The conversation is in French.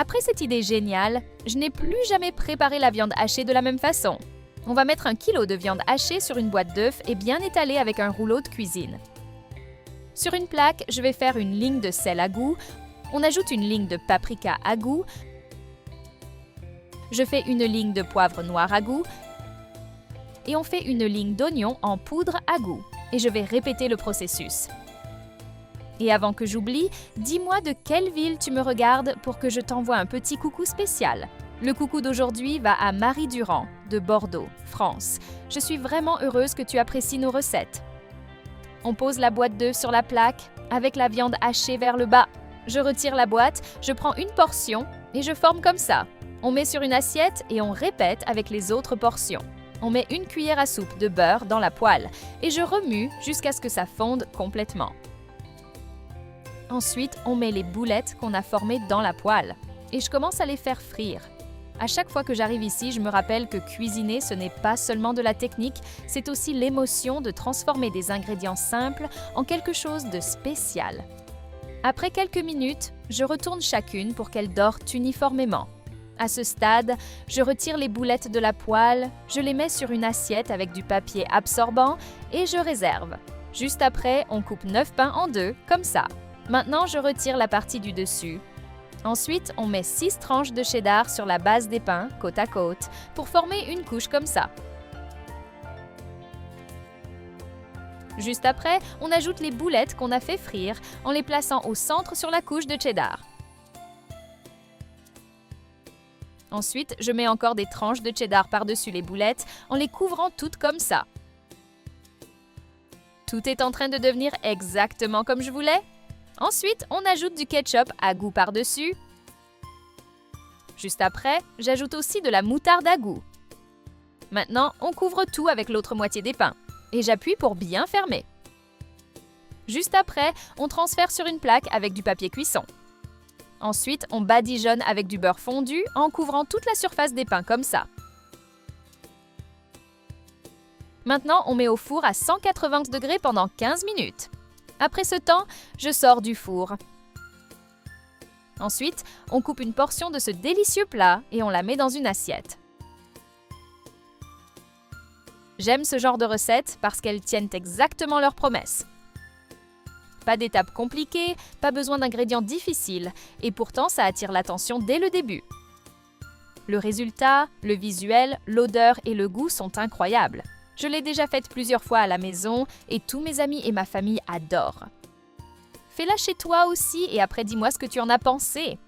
Après cette idée géniale, je n'ai plus jamais préparé la viande hachée de la même façon. On va mettre 1 kg de viande hachée sur une boîte d'œufs et bien étaler avec un rouleau de cuisine. Sur une plaque, je vais faire une ligne de sel à goût. On ajoute une ligne de paprika à goût. Je fais une ligne de poivre noir à goût. Et on fait une ligne d'oignon en poudre à goût. Et je vais répéter le processus. Et avant que j'oublie, dis-moi de quelle ville tu me regardes pour que je t'envoie un petit coucou spécial. Le coucou d'aujourd'hui va à Marie Durand, de Bordeaux, France. Je suis vraiment heureuse que tu apprécies nos recettes. On pose la boîte d'œufs sur la plaque, avec la viande hachée vers le bas. Je retire la boîte, je prends une portion et je forme comme ça. On met sur une assiette et on répète avec les autres portions. On met 1 cuillère à soupe de beurre dans la poêle et je remue jusqu'à ce que ça fonde complètement. Ensuite, on met les boulettes qu'on a formées dans la poêle et je commence à les faire frire. À chaque fois que j'arrive ici, je me rappelle que cuisiner, ce n'est pas seulement de la technique, c'est aussi l'émotion de transformer des ingrédients simples en quelque chose de spécial. Après quelques minutes, je retourne chacune pour qu'elles dorent uniformément. À ce stade, je retire les boulettes de la poêle, je les mets sur une assiette avec du papier absorbant et je réserve. Juste après, on coupe 9 pains en 2, comme ça. Maintenant, je retire la partie du dessus. Ensuite, on met 6 tranches de cheddar sur la base des pains, côte à côte, pour former une couche comme ça. Juste après, on ajoute les boulettes qu'on a fait frire en les plaçant au centre sur la couche de cheddar. Ensuite, je mets encore des tranches de cheddar par-dessus les boulettes en les couvrant toutes comme ça. Tout est en train de devenir exactement comme je voulais. Ensuite, on ajoute du ketchup à goût par-dessus. Juste après, j'ajoute aussi de la moutarde à goût. Maintenant, on couvre tout avec l'autre moitié des pains et j'appuie pour bien fermer. Juste après, on transfère sur une plaque avec du papier cuisson. Ensuite, on badigeonne avec du beurre fondu en couvrant toute la surface des pains comme ça. Maintenant, on met au four à 180 degrés pendant 15 minutes. Après ce temps, je sors du four. Ensuite, on coupe une portion de ce délicieux plat et on la met dans une assiette. J'aime ce genre de recettes parce qu'elles tiennent exactement leurs promesses. Pas d'étapes compliquées, pas besoin d'ingrédients difficiles, et pourtant ça attire l'attention dès le début. Le résultat, le visuel, l'odeur et le goût sont incroyables. Je l'ai déjà faite plusieurs fois à la maison et tous mes amis et ma famille adorent. Fais-la chez toi aussi et après dis-moi ce que tu en as pensé.